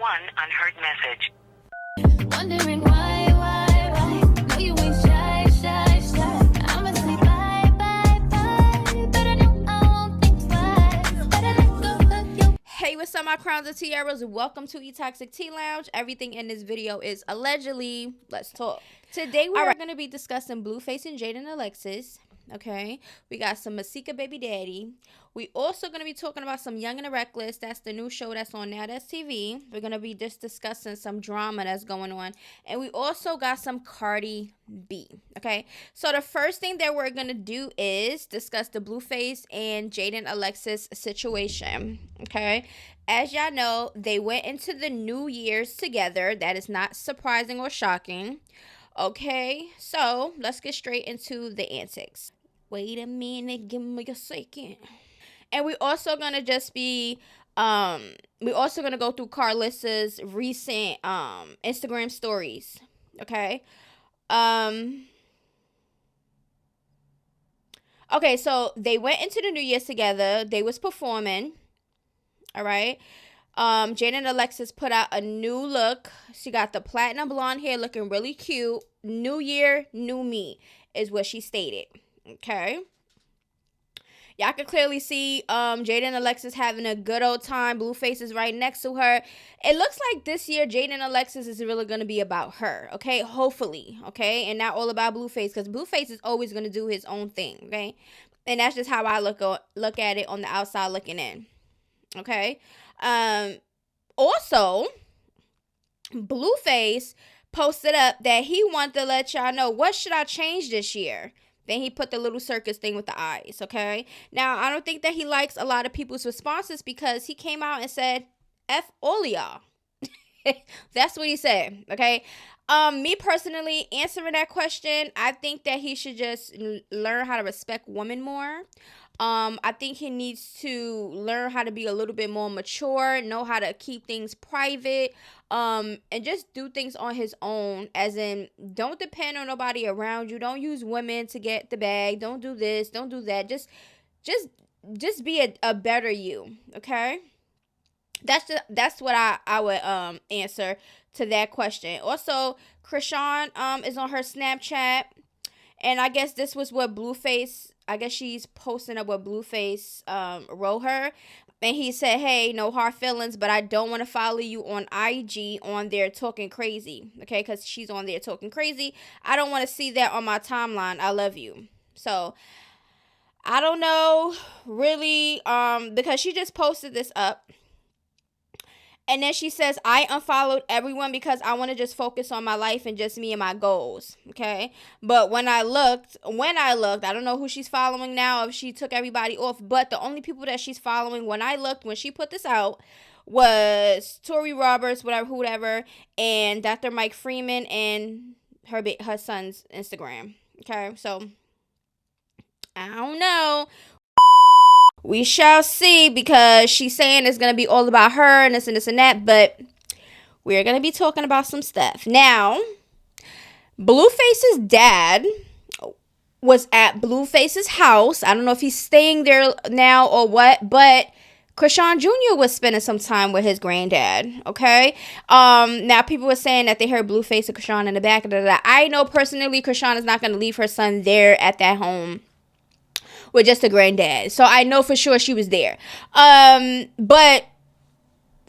one unheard message. Wondering why? No, you ain't shy. I'ma say bye. But I know I won't think twice. Better let go of your. Hey, what's up, my crowns and tiaras? Welcome to E-Toxic Tea Lounge. Everything in this video is allegedly. Let's talk. Today we are going to be discussing Blueface and Jaden NYE. Okay, we got some Masika Baby Daddy. We also going to be talking about some Young and Reckless. That's the new show that's on Now That's TV. We're going to be just discussing some drama that's going on. And we also got some Cardi B. Okay, so the first thing that we're going to do is discuss the Blueface and Jaden NYE situation. Okay, as y'all know, they went into the New Year's together. That is not surprising or shocking. Okay, so let's get straight into the antics. Wait a minute, give me a second. And we also gonna just be we also gonna go through Carissa's recent Instagram stories. Okay. Okay, so they went into the New Year's together. They was performing. All right. Jaden NYE put out a new look. She got the platinum blonde hair looking really cute. New year, new me is what she stated. Okay. Y'all can clearly see Jaden NYE having a good old time. Blueface is right next to her. It looks like this year Jaden NYE is really going to be about her. Okay. Hopefully. Okay. And not all about Blueface, because Blueface is always going to do his own thing. Okay. And that's just how I look at it on the outside looking in. Okay. Also, Blueface posted up that he wanted to let y'all know, what should I change this year? Then he put the little circus thing with the eyes, okay? Now, I don't think that he likes a lot of people's responses, because he came out and said, F all y'all. That's what he said, okay? Me personally, answering that question, I think that he should just learn how to respect women more. I think he needs to learn how to be a little bit more mature, know how to keep things private, and just do things on his own, as in, don't depend on nobody around you. Don't use women to get the bag. Don't do this. Don't do that. Just be a better you, okay? That's what I would answer to that question. Also, Chrisean is on her Snapchat, and I guess this was what Blueface, I guess she's posting up what Blueface wrote her. And he said, hey, no hard feelings, but I don't want to follow you on IG on there talking crazy. Okay, because she's on there talking crazy. I don't want to see that on my timeline. I love you. So, I don't know, really, because she just posted this up. And then she says, I unfollowed everyone because I want to just focus on my life and just me and my goals. Okay. But when I looked, I don't know who she's following now, if she took everybody off. But the only people that she's following when I looked, when she put this out, was Tori Roberts, whatever, and Dr. Mike Freeman and her son's Instagram. Okay. So, I don't know. We shall see, because she's saying it's going to be all about her and this and this and that. But we're going to be talking about some stuff. Now, Blueface's dad was at Blueface's house. I don't know if he's staying there now or what. But Chrisean Jr. was spending some time with his granddad. Okay. Now, people were saying that they heard Blueface and Chrisean in the back. I know personally Chrisean is not going to leave her son there at that home with just a granddad. So I know for sure she was there. But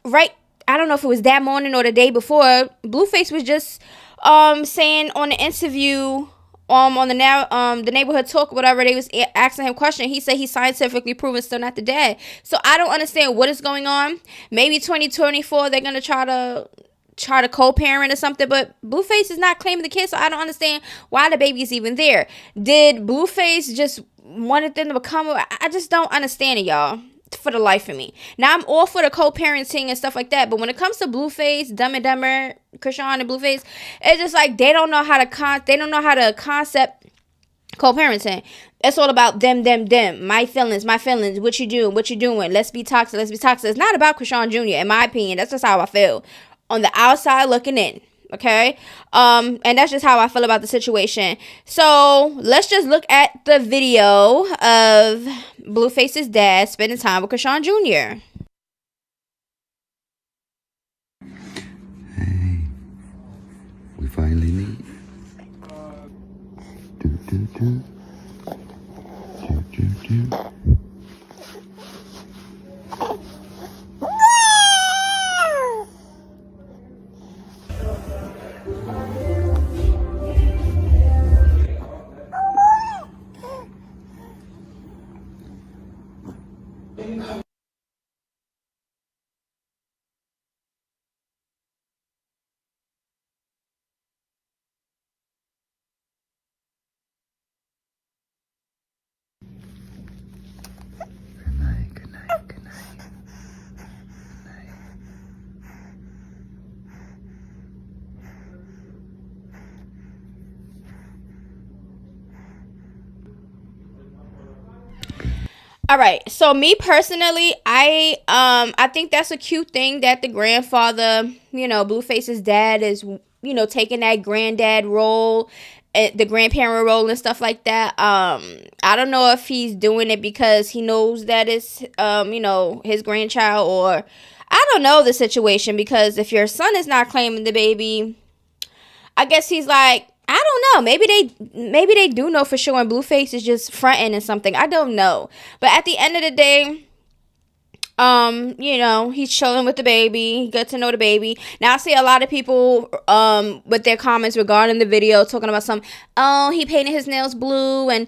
right, I don't know if it was that morning or the day before, Blueface was just saying on the interview on the neighborhood talk, whatever, they was asking him question. He said he's scientifically proven still not the dad. So I don't understand what is going on. Maybe 2024 they're gonna try to co-parent or something, but Blueface is not claiming the kid, so I don't understand why the baby is even there. Did Blueface just wanted them to become? I just don't understand it, y'all, for the life of me. Now, I'm all for the co-parenting and stuff like that, but when it comes to Blueface, Dumb and Dumber, Chrisean and Blueface, it's just like they don't know how to concept co-parenting. It's all about them, my feelings, what you doing, let's be toxic. It's not about Chrisean Jr., in my opinion. That's just how I feel on the outside looking in. Okay. And that's just how I feel about the situation. So let's just look at the video of Blueface's dad spending time with Chrisean Jr. All right. So me personally, I think that's a cute thing that the grandfather, Blueface's dad is, taking that granddad role, the grandparent role and stuff like that. I don't know if he's doing it because he knows that it's his grandchild, or I don't know the situation, because if your son is not claiming the baby, I guess he's like, I don't know. Maybe they do know for sure, and Blueface is just fronting and something. I don't know. But at the end of the day, he's chilling with the baby. He got to know the baby. Now I see a lot of people with their comments regarding the video talking about he painted his nails blue, and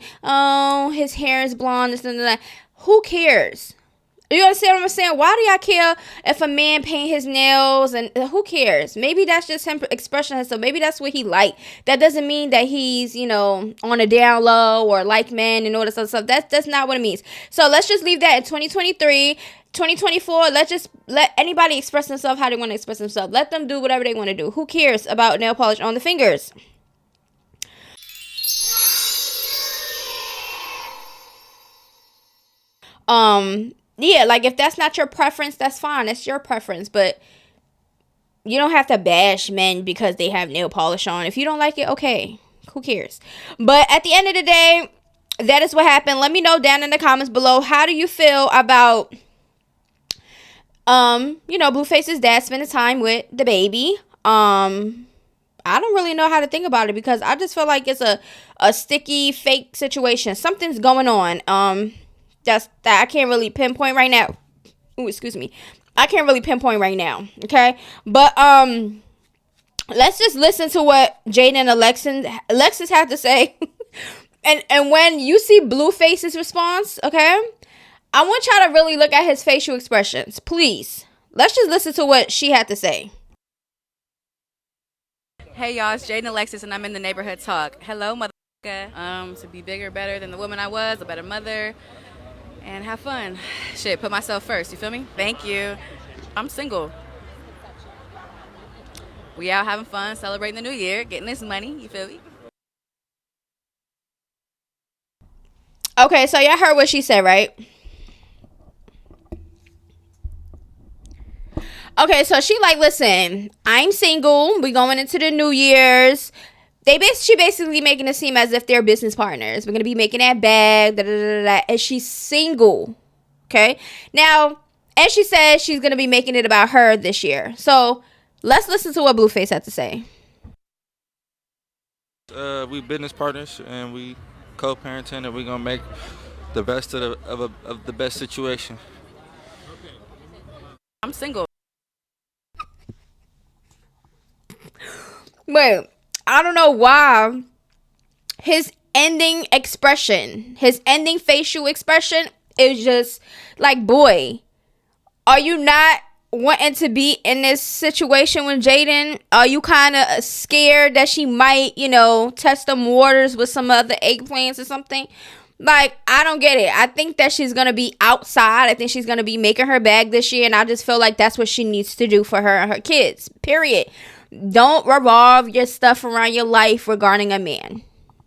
his hair is blonde, this and that. Who cares? You understand what I'm saying? Why do y'all care if a man paint his nails, and who cares? Maybe that's just him expressing himself. Maybe that's what he like. That doesn't mean that he's, on a down low or like men and all this other stuff. That's not what it means. So let's just leave that in 2023. 2024, let anybody express themselves how they want to express themselves. Let them do whatever they want to do. Who cares about nail polish on the fingers? Yeah, like if that's not your preference, that's fine. That's your preference. But you don't have to bash men because they have nail polish on. If you don't like it, okay. Who cares? But at the end of the day, that is what happened. Let me know down in the comments below. How do you feel about Blueface's dad spending time with the baby? I don't really know how to think about it, because I just feel like it's a sticky, fake situation. Something's going on. That I can't really pinpoint right now. Ooh, excuse me. I can't really pinpoint right now. Okay. But let's just listen to what Jaden and Alexis had to say. and when you see Blueface's response, okay, I want y'all to really look at his facial expressions. Please. Let's just listen to what she had to say. Hey y'all, it's Jaden Alexis, and I'm in the neighborhood talk. Hello, motherfucker. To be bigger, better than the woman I was, a better mother, and have fun. Shit, put myself first, you feel me? Thank you. I'm single. We out having fun, celebrating the new year, getting this money, you feel me? Okay, so y'all heard what she said, right? Okay, so she like, listen, I'm single. We going into the New Year's. She basically making it seem as if they're business partners. We're going to be making that bag, and she's single. Okay? Now, and she says she's going to be making it about her this year. So, let's listen to what Blueface had to say. We business partners, and we co-parenting, and we're going to make the best of the best situation. I'm single. Wait, I don't know why his ending facial expression is just like, boy, are you not wanting to be in this situation with Jaden? Are you kind of scared that she might, test them waters with some other eggplants or something? Like, I don't get it. I think that she's going to be outside. I think she's going to be making her bag this year, and I just feel like that's what she needs to do for her and her kids, period. Don't revolve your stuff around your life regarding a man.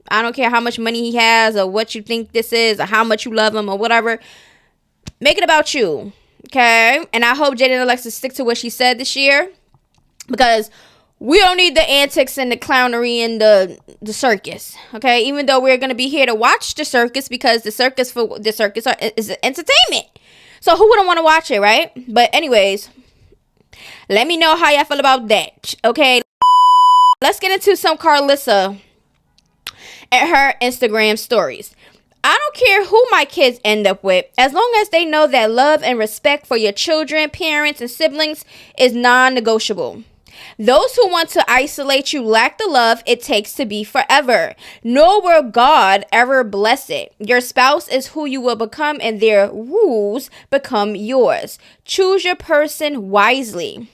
I don't care how much money he has or what you think this is or how much you love him or whatever. Make it about you, okay? And I hope Jaden and Alexis stick to what she said this year, because we don't need the antics and the clownery and the circus, okay? Even though we're going to be here to watch the circus, because the circus is entertainment. So who wouldn't want to watch it, right? But anyways, let me know how y'all feel about that, okay? Let's get into some Carissa in her Instagram stories. I don't care who my kids end up with, as long as they know that love and respect for your children, parents, and siblings is non-negotiable. Those who want to isolate you lack the love it takes to be forever. Nor will God ever bless it. Your spouse is who you will become, and their rules become yours. Choose your person wisely.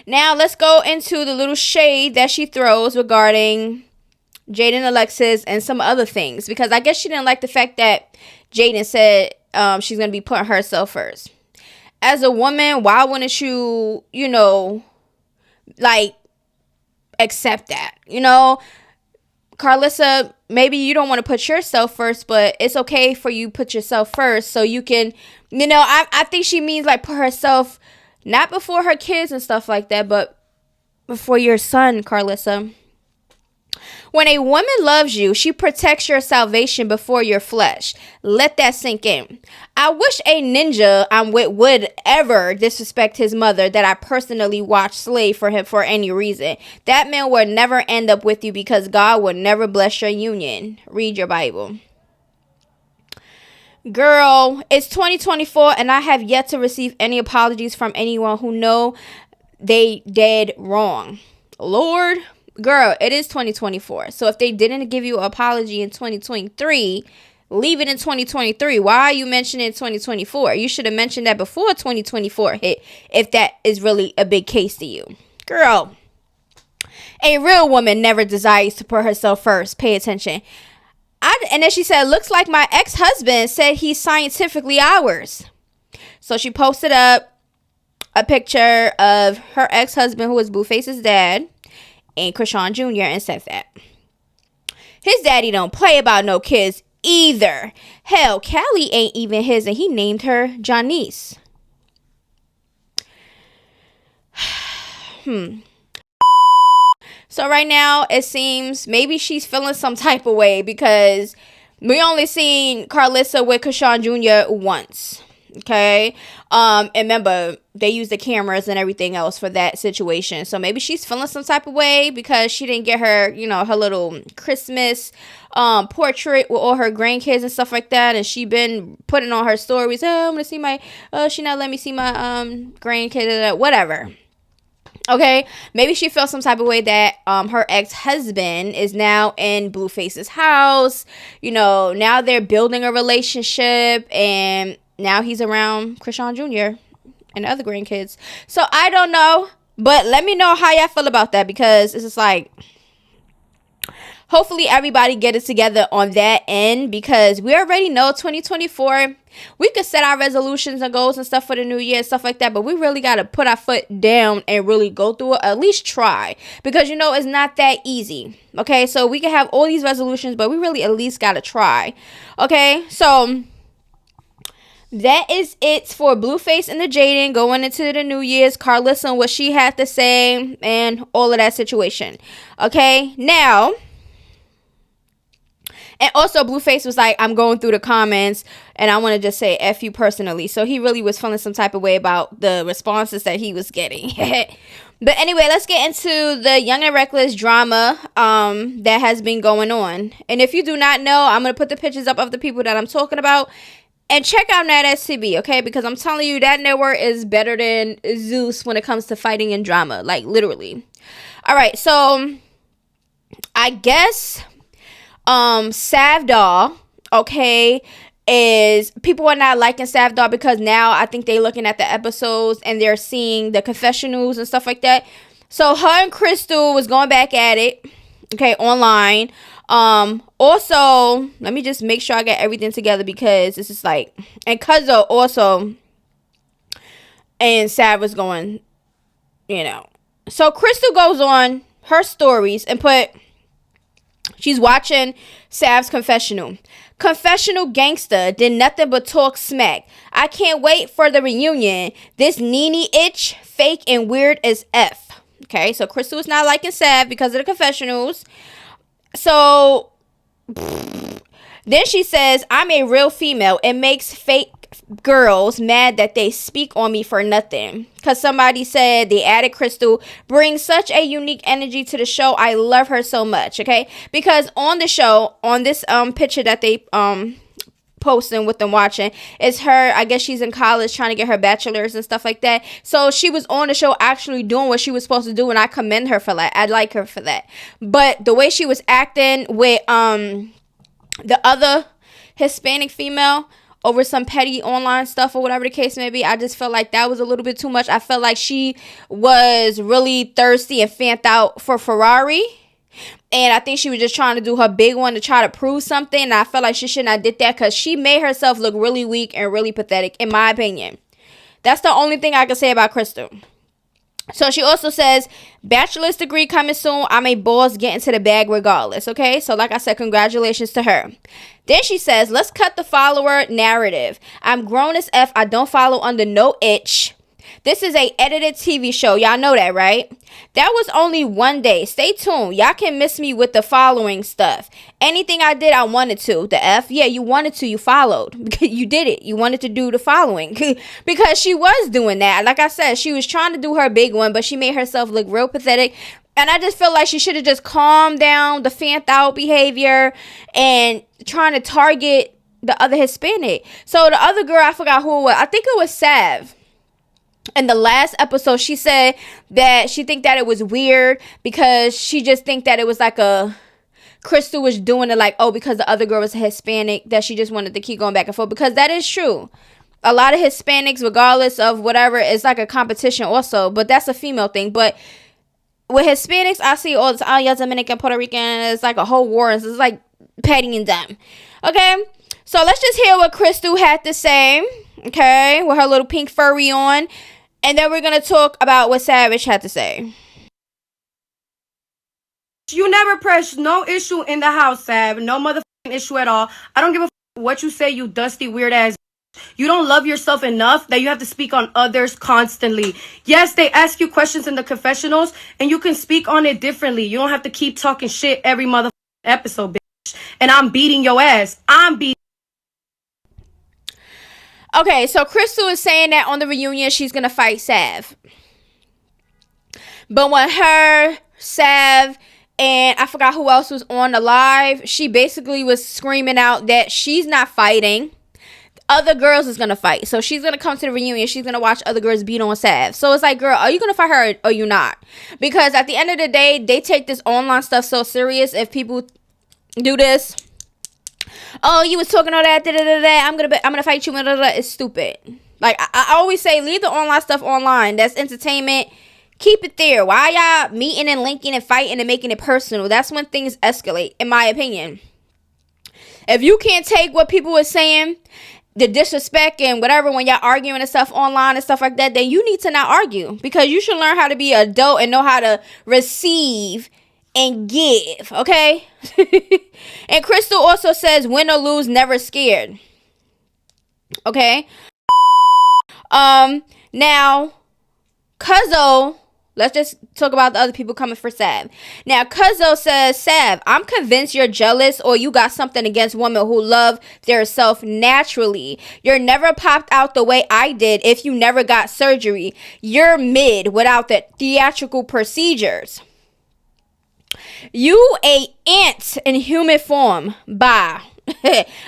Now let's go into the little shade that she throws regarding Jaden Alexis and some other things, because I guess she didn't like the fact that Jaden said she's going to be putting herself first. As a woman, why wouldn't you, like, accept that? Carissa, maybe you don't want to put yourself first, but it's okay for you put yourself first so you can, I think she means like put herself not before her kids and stuff like that, but before your son, Carissa. When a woman loves you, she protects your salvation before your flesh. Let that sink in. I wish a ninja I'm with would ever disrespect his mother that I personally watched slave for him for any reason. That man will never end up with you because God will never bless your union. Read your Bible. Girl, it's 2024 and I have yet to receive any apologies from anyone who know they did wrong. Lord, girl, it is 2024. So if they didn't give you an apology in 2023, leave it in 2023. Why are you mentioning 2024? You should have mentioned that before 2024 hit, if that is really a big case to you. Girl, a real woman never desires to put herself first. Pay attention. And then she said, looks like my ex-husband said he's scientifically ours. So she posted up a picture of her ex-husband, who was Blueface's dad, and chrisean Jr., and said that his daddy don't play about no kids either. Hell, Callie ain't even his, and he named her Janice. So right now, it seems maybe she's feeling some type of way because we only seen Carissa with chrisean Jr. once. Okay. And remember, they used the cameras and everything else for that situation. So maybe she's feeling some type of way because she didn't get her, her little Christmas portrait with all her grandkids and stuff like that. And she been putting on her stories, oh, I'm gonna see my, she not let me see my grandkid, whatever. Okay, maybe she felt some type of way that her ex-husband is now in Blueface's house. Now they're building a relationship, and now he's around chrisean Jr. and the other grandkids. So I don't know, but let me know how y'all feel about that, because it's just like, hopefully everybody get it together on that end, because we already know 2024, we could set our resolutions and goals and stuff for the new year and stuff like that, but we really got to put our foot down and really go through it, at least try, because it's not that easy. Okay, so we can have all these resolutions, but we really at least got to try. Okay, so that is it for Blueface and the Jaden going into the New Year's. Carissa and what she had to say and all of that situation. Okay, now, and also Blueface was like, I'm going through the comments and I want to just say F you personally. So he really was feeling some type of way about the responses that he was getting. But anyway, let's get into the Young and Reckless drama that has been going on. And if you do not know, I'm going to put the pictures up of the people that I'm talking about. And check out Nat STB, okay? Because I'm telling you, that network is better than Zeus when it comes to fighting and drama. Like, literally. All right, so I guess Savdar, okay, is people are not liking Savdar because now I think they're looking at the episodes and they're seeing the confessionals and stuff like that. So her and Crystal was going back at it, okay, online. Also, let me just make sure I get everything together, because this is like, and Cuzzo also, and Sav was going, So Crystal goes on her stories and put, she's watching Sav's confessional. Confessional gangster did nothing but talk smack. I can't wait for the reunion. This Nene itch, fake and weird as F. Okay, so Crystal is not liking Sav because of the confessionals. So then she says, I'm a real female. It makes fake girls mad that they speak on me for nothing. Because somebody said they added Crystal brings such a unique energy to the show. I love her so much. Okay, because on the show, on this picture that they posting with them watching, is her. I guess she's in college trying to get her bachelor's and stuff like that. So she was on the show actually doing what she was supposed to do, and I commend her for that. I like her for that. But the way she was acting with the other Hispanic female over some petty online stuff or whatever the case may be, I just felt like that was a little bit too much. I felt like she was really thirsty and fanned out for Ferrari. And I think she was just trying to do her big one to try to prove something. And I felt like she shouldn't have did that because she made herself look really weak and really pathetic, in my opinion. That's the only thing I can say about Crystal. So she also says, bachelor's degree coming soon. I'm a boss, get into the bag regardless. Okay, so like I said, congratulations to her. Then she says, let's cut the follower narrative. I'm grown as F. I don't follow under no itch. This is a edited TV show. Y'all know that, right? That was only one day. Stay tuned. Y'all can miss me with the following stuff. Anything I did, I wanted to. The F? Yeah, you wanted to. You followed. You did it. You wanted to do the following. Because she was doing that. Like I said, she was trying to do her big one, but she made herself look real pathetic. And I just feel like she should have just calmed down the fanned out behavior and trying to target the other Hispanic. So the other girl, I forgot who it was. I think it was Sav. In the last episode, she said that she think that it was weird because she just think that it was like a Crystal was doing it like, oh, because the other girl was a Hispanic, that she just wanted to keep going back and forth, because that is true. A lot of Hispanics, regardless of whatever, it's like a competition also, but that's a female thing. But with Hispanics, I see all this, oh, yeah, Dominican, Puerto Rican, it's like a whole war. It's like petting and them. Okay, so let's just hear what Crystal had to say. Okay, with her little pink furry on. And then we're going to talk about what Savage had to say. You never pressed no issue in the house, Sav. No motherfucking issue at all. I don't give a what you say, you dusty, weird ass. You don't love yourself enough that you have to speak on others constantly. Yes, they ask you questions in the confessionals, and you can speak on it differently. You don't have to keep talking shit every motherfucking episode, bitch. And I'm beating your ass. I'm beating. Okay, so Crystal is saying that on the reunion she's going to fight Sav. But when her, Sav, and I forgot who else was on the live, she basically was screaming out that she's not fighting. Other girls is going to fight. So she's going to come to the reunion. She's going to watch other girls beat on Sav. So it's like, girl, are you going to fight her or are you not? Because at the end of the day, they take this online stuff so serious. If people do this, oh, you was talking all that, I'm gonna fight you, it's stupid. Like, I always say, leave the online stuff online. That's entertainment. Keep it there. Why y'all meeting and linking and fighting and making it personal? That's when things escalate, in my opinion. If you can't take what people are saying, the disrespect and whatever, when y'all arguing and stuff online and stuff like that, then you need to not argue. Because you should learn how to be an adult and know how to receive and give, okay? And Crystal also says, win or lose, never scared. Okay? Now, Cuzzo, let's just talk about the other people coming for Sav. Now, Cuzzo says, Sav, I'm convinced you're jealous or you got something against women who love their self naturally. You're never popped out the way I did if you never got surgery. You're mid without the theatrical procedures. You a ant in human form. Bye.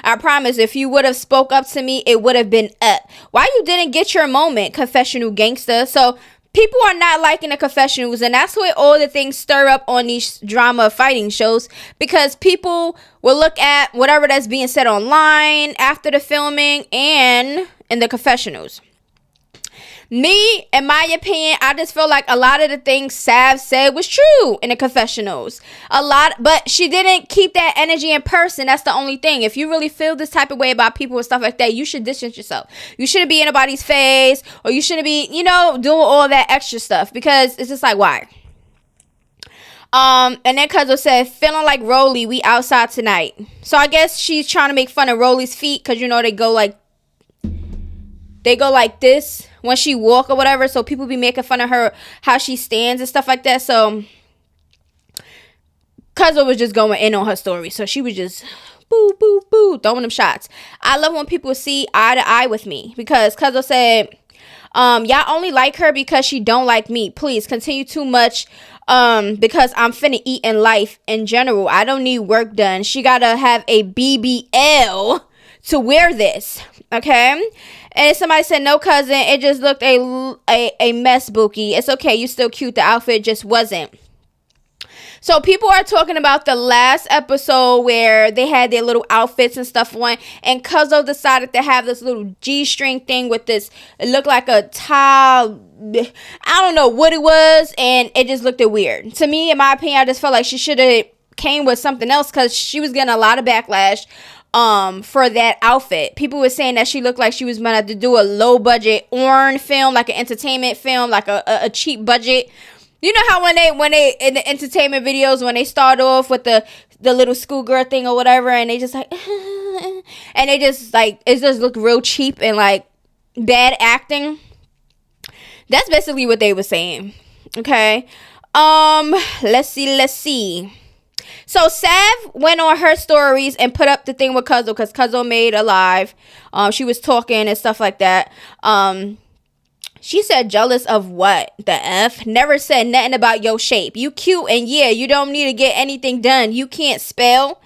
I promise if you would have spoke up to me, it would have been up. Why you didn't get your moment, confessional gangster? So people are not liking the confessionals, and that's where all the things stir up on these drama fighting shows, because people will look at whatever that's being said online after the filming and in the confessionals. Me, in my opinion, I just feel like a lot of the things Sav said was true in the confessionals. A lot, but she didn't keep that energy in person. That's the only thing. If you really feel this type of way about people and stuff like that, you should distance yourself. You shouldn't be in anybody's face, or you shouldn't be, doing all that extra stuff, because it's just like, why? And then Cuzzo said, feeling like Rolly, we outside tonight. So I guess she's trying to make fun of Rolly's feet, because they go like this when she walk or whatever, so people be making fun of her, how she stands and stuff like that. So Cuzzo was just going in on her story, so she was just boo, boo, boo, throwing them shots. I love when people see eye to eye with me because Cuzzo said, y'all only like her because she don't like me. Please continue too much because I'm finna eat in life in general. I don't need work done. She gotta have a BBL to wear this. Okay? And somebody said, no, cousin, it just looked a mess, Bookie. It's okay, you still cute. The outfit just wasn't. So people are talking about the last episode where they had their little outfits and stuff on, and Cuzzo decided to have this little G-string thing with this, it looked like a tile, I don't know what it was, and it just looked weird. To me, in my opinion, I just felt like she should have came with something else because she was getting a lot of backlash for that outfit. People were saying that she looked like she was meant to do a low budget porn film, like an entertainment film, like a cheap budget. You know how when they in the entertainment videos, when they start off with the little schoolgirl thing or whatever, and they just like and they just like, it just look real cheap and like bad acting. That's basically what they were saying. Okay. Let's see. So Sav went on her stories and put up the thing with Cuzzo because Cuzzo made a live. She was talking and stuff like that. She said, jealous of what? The F? Never said nothing about your shape. You cute and yeah, you don't need to get anything done. You can't spell.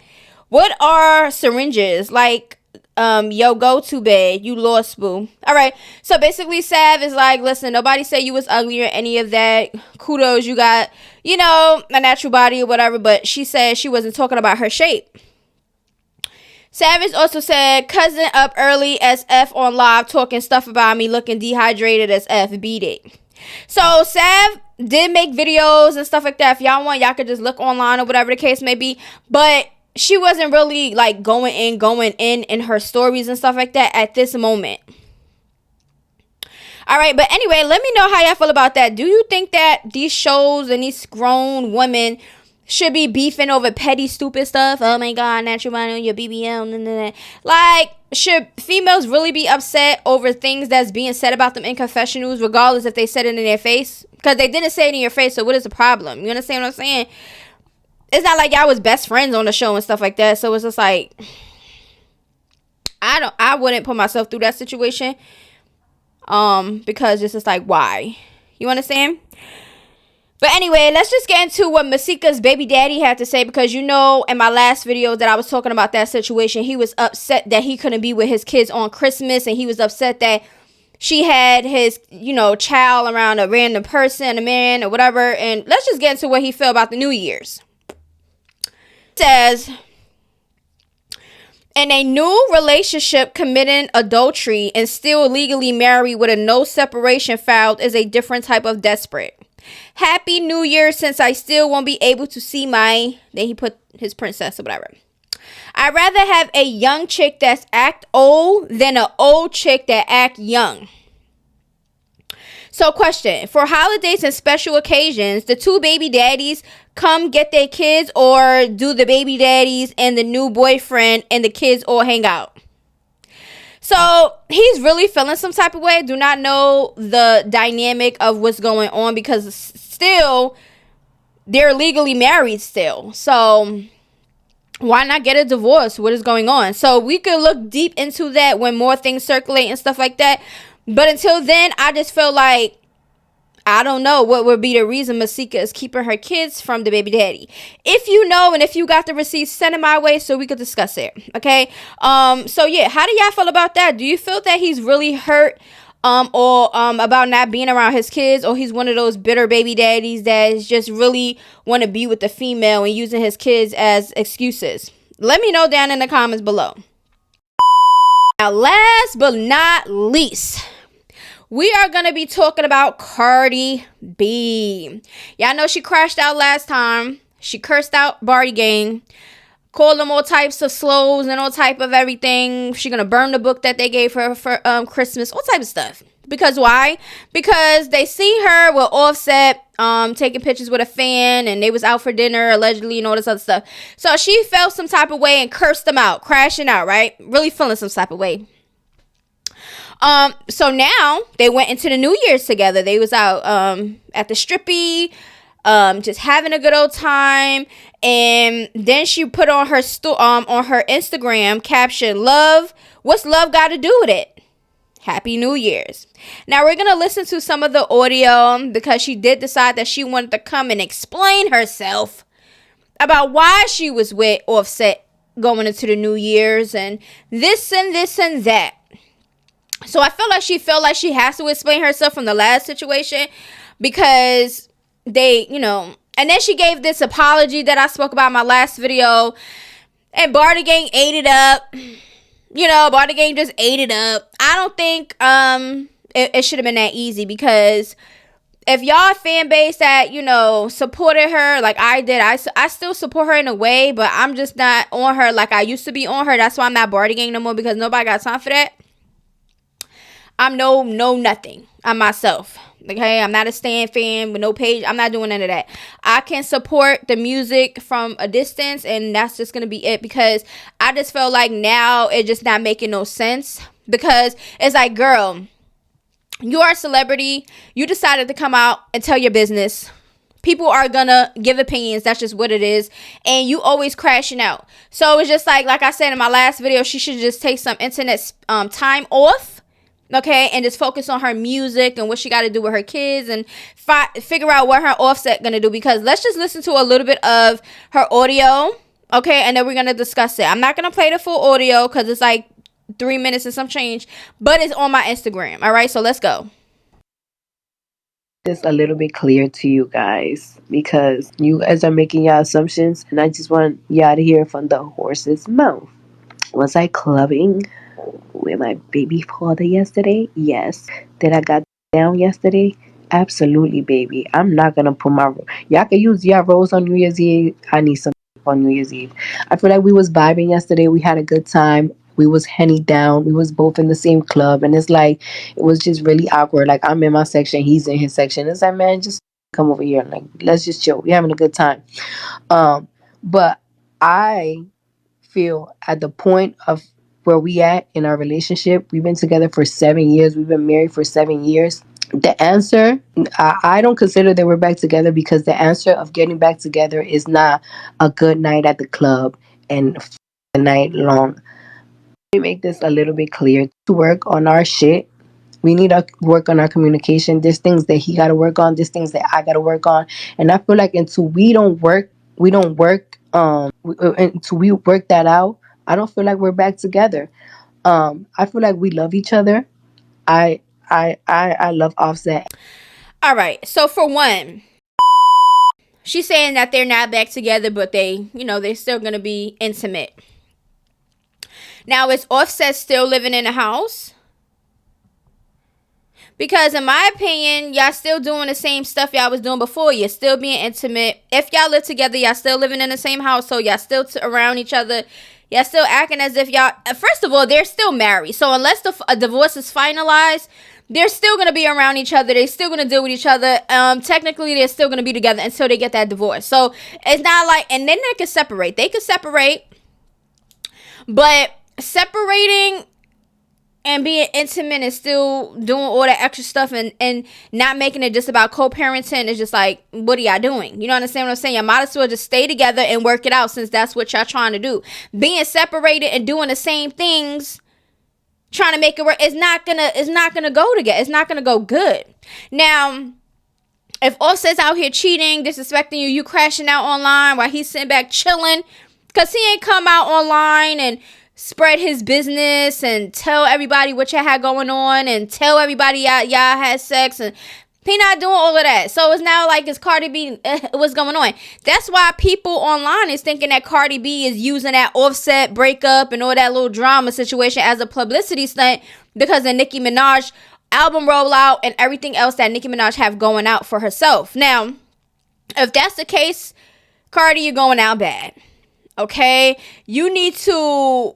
What are syringes? Like, yo, go to bed. You lost, boo. All right. So basically, Sav is like, listen, nobody said you was ugly or any of that. Kudos, you got, you know, a natural body or whatever. But she said she wasn't talking about her shape. Savage also said, cousin up early as F on live talking stuff about me looking dehydrated as F. Beat it. So Sav did make videos and stuff like that. If y'all want, y'all could just look online or whatever the case may be. But she wasn't really like going in her stories and stuff like that at this moment. All right, but anyway, let me know how y'all feel about that. Do you think that these shows and these grown women should be beefing over petty, stupid stuff? Oh my God, natural body on your BBL. Like, should females really be upset over things that's being said about them in confessionals, regardless if they said it in their face? Because they didn't say it in your face, so what is the problem? You understand what I'm saying? It's not like y'all was best friends on the show and stuff like that. So it's just like, I wouldn't put myself through that situation. Because it's just like, why? You understand? But anyway, let's just get into what Masika's baby daddy had to say, because you know in my last video that I was talking about that situation, he was upset that he couldn't be with his kids on Christmas, and he was upset that she had his, you know, child around a random person, a man or whatever. And let's just get into what he felt about the New Year's. It says, in a new relationship, committing adultery and still legally married with a no separation filed is a different type of desperate. Happy New Year, since I still won't be able to see my, then he put his princess or whatever. I'd rather have a young chick that's act old than an old chick that act young. So question, for holidays and special occasions, the two baby daddies come get their kids, or do the baby daddies and the new boyfriend and the kids all hang out? So he's really feeling some type of way. Do not know the dynamic of what's going on, because still they're legally married still. So why not get a divorce? What is going on? So we could look deep into that when more things circulate and stuff like that. But until then, I just feel like, I don't know what would be the reason Masika is keeping her kids from the baby daddy. If you know, and if you got the receipts, send it my way so we could discuss it. Okay. So yeah, how do y'all feel about that? Do you feel that he's really hurt or about not being around his kids, or he's one of those bitter baby daddies that just really want to be with the female and using his kids as excuses? Let me know down in the comments below. Now, last but not least, we are going to be talking about Cardi B. Y'all know she crashed out last time. She cursed out Barty Gang, called them all types of slows and all type of everything. She going to burn the book that they gave her for Christmas, all type of stuff. Because why? Because they see her with Offset taking pictures with a fan, and they was out for dinner allegedly and all this other stuff. So she felt some type of way and cursed them out, crashing out, right? Really feeling some type of way. So now they went into the New Year's together. They was out at the Strippy. just having a good old time. And then she put on her on her Instagram caption, "Love, what's love got to do with it? Happy New Year's." Now we're gonna listen to some of the audio because she did decide that she wanted to come and explain herself about why she was with Offset going into the New Year's and this and this and that. So I feel like she has to explain herself from the last situation because they, and then she gave this apology that I spoke about in my last video, and Barty Gang ate it up. Barty Gang just ate it up. I don't think it should have been that easy, because if y'all fan base that, supported her like I did, I still support her in a way, but I'm just not on her like I used to be on her. That's why I'm not Barty Gang no more, because nobody got time for that. I'm no nothing. I'm myself. Okay, I'm not a Stan fan with no page. I'm not doing none of that. I can support the music from a distance, and that's just gonna be it, because I just felt like now it's just not making no sense, because it's like, girl, you are a celebrity. You decided to come out and tell your business. People are gonna give opinions. That's just what it is. And you always crashing out. So it's just like I said in my last video, she should just take some internet time off. Okay, and just focus on her music and what she got to do with her kids, and figure out what her Offset gonna do. Because let's just listen to a little bit of her audio, okay, and then we're gonna discuss it. I'm not gonna play the full audio because it's like 3 minutes and some change, but it's on my Instagram. All right, so let's go. This a little bit clear to you guys, because you guys are making your assumptions, and I just want y'all to hear from the horse's mouth. Was I clubbing with my baby father yesterday? Yes. Did I got down yesterday? Absolutely, baby. I'm not gonna put y'all can use your rose on New Year's Eve. I need some on New Year's Eve. I feel like we was vibing yesterday. We had a good time. We was henny down. We was both in the same club, and it's like it was just really awkward. Like, I'm in my section, he's in his section. It's like, man, just come over here. Like, let's just chill. We're having a good time. But I feel at the point of where we at in our relationship, we've been together for 7 years. We've been married for 7 years. The answer, I don't consider that we're back together, because the answer of getting back together is not a good night at the club and a night long. Let me make this a little bit clear. To work on our shit, we need to work on our communication. There's things that he got to work on. There's things that I got to work on. And I feel like until we work that out, I don't feel like we're back together. I feel like we love each other. I love Offset. All right, so for one, she's saying that they're not back together, but they're still gonna be intimate. Now, is Offset still living in the house? Because in my opinion, y'all still doing the same stuff y'all was doing before. You're still being intimate. If y'all live together, y'all still living in the same house, so y'all still around each other. Y'all still acting as if y'all... First of all, they're still married. So unless a divorce is finalized, they're still going to be around each other. They're still going to deal with each other. Technically, they're still going to be together until they get that divorce. So it's not like... And then they could separate. They could separate. But separating and being intimate and still doing all that extra stuff and not making it just about co-parenting is just like, what are y'all doing? You know what I'm saying? You might as well just stay together and work it out, since that's what y'all trying to do. Being separated and doing the same things, trying to make it work, it's not gonna go together. It's not gonna go good. Now, if Offset's out here cheating, disrespecting you crashing out online while he's sitting back chilling, because he ain't come out online and spread his business and tell everybody what y'all had going on and tell everybody y'all had sex, and he not doing all of that. So it's now like, it's Cardi B, what's going on? That's why people online is thinking that Cardi B is using that Offset breakup and all that little drama situation as a publicity stunt because of Nicki Minaj album rollout and everything else that Nicki Minaj have going out for herself. Now, if that's the case, Cardi, you're going out bad. Okay? You need to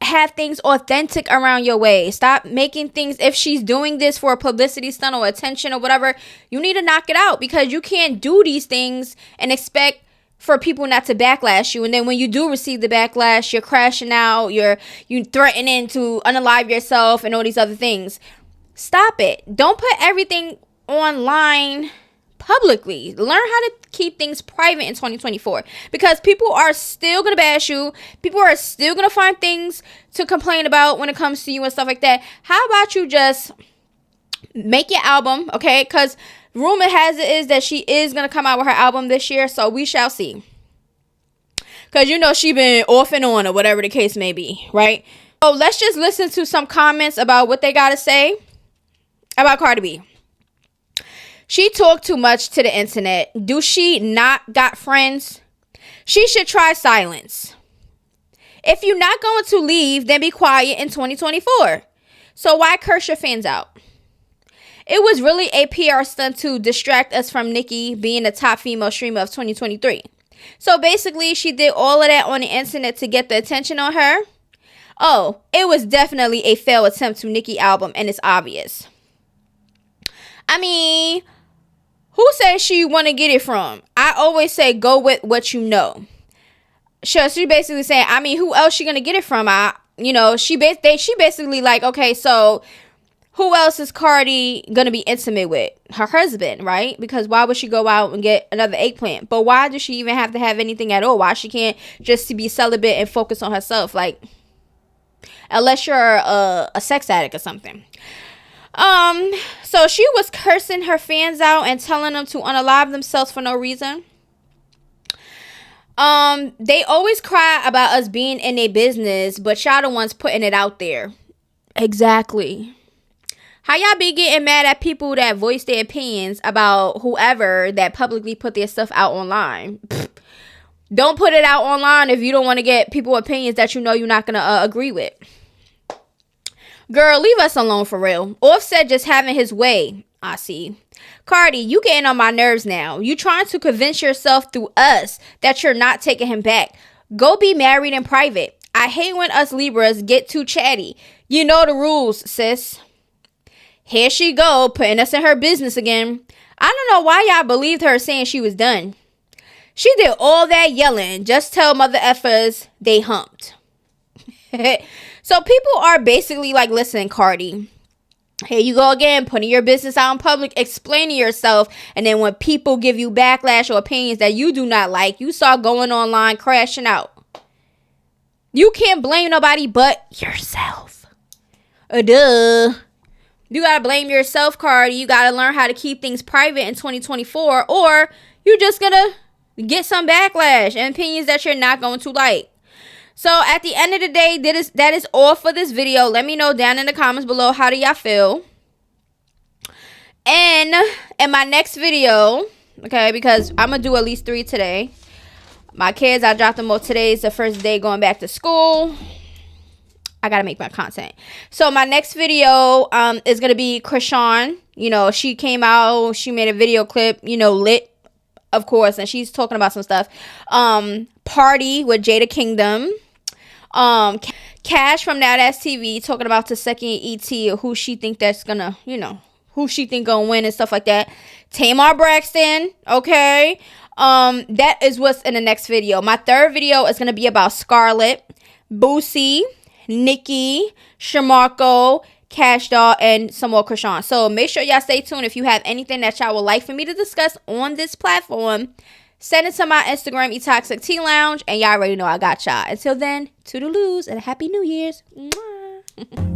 have things authentic around your way. Stop making things, if she's doing this for a publicity stunt or attention or whatever, you need to knock it out, because you can't do these things and expect for people not to backlash you. And then when you do receive the backlash, you're crashing out, you threatening to unalive yourself and all these other things. Stop it. Don't put everything online publicly. Learn how to keep things private in 2024, because people are still gonna bash you. People are still gonna find things to complain about when it comes to you and stuff like that. How about you just make your album, okay? Because rumor has it is that she is gonna come out with her album this year, so we shall see. Because you know she been off and on, or whatever the case may be, right? So let's just listen to some comments about what they gotta say about Cardi B. She talked too much to the internet. Do she not got friends? She should try silence. If you're not going to leave, then be quiet in 2024. So why curse your fans out? It was really a PR stunt to distract us from Nicki being the top female streamer of 2023. So basically, she did all of that on the internet to get the attention on her. Oh, it was definitely a failed attempt to Nicki album, and it's obvious. I mean, who says she want to get it from? I always say go with what you know. Sure, she basically saying, I mean, who else she gonna get it from? She basically like, okay, so who else is Cardi gonna be intimate with? Her husband, right? Because why would she go out and get another eggplant? But why does she even have to have anything at all? Why she can't just be celibate and focus on herself? Like, unless you're a sex addict or something. So she was cursing her fans out and telling them to unalive themselves for no reason. They always cry about us being in a business, but y'all the ones putting it out there. Exactly. How y'all be getting mad at people that voice their opinions about whoever that publicly put their stuff out online? Don't put it out online if you don't want to get people opinions that you know you're not gonna agree with. Girl, leave us alone for real. Offset just having his way. I see. Cardi, you getting on my nerves now. You trying to convince yourself through us that you're not taking him back. Go be married in private. I hate when us Libras get too chatty. You know the rules, sis. Here she go, putting us in her business again. I don't know why y'all believed her saying she was done. She did all that yelling. Just tell mother effers they humped. So people are basically like, listen, Cardi, here you go again, putting your business out in public, explaining yourself, and then when people give you backlash or opinions that you do not like, you start going online crashing out. You can't blame nobody but yourself. Duh. You gotta blame yourself, Cardi. You gotta learn how to keep things private in 2024, or you're just gonna get some backlash and opinions that you're not going to like. So at the end of the day, that is all for this video. Let me know down in the comments below, how do y'all feel? And in my next video, okay, because I'm going to do at least 3 today. My kids, I dropped them off. Today is the first day going back to school. I got to make my content. So my next video is going to be Chrisean. You know, she came out, she made a video clip, you know, lit, of course, and she's talking about some stuff. Party with Jada Kingdom. Cash from That Ass TV talking about the second ET, who she think that's gonna, you know, who she think gonna win and stuff like that. Tamar Braxton, okay. That is what's in the next video. My third video is gonna be about Scarlett, Boosie, Nicki, Shamarco, Cash Doll, and some more Chrisean. So make sure y'all stay tuned. If you have anything that y'all would like for me to discuss on this platform, send it to my Instagram, eToxic Tea Lounge, and y'all already know I got y'all. Until then, toodaloos and a happy New Year's. Mwah.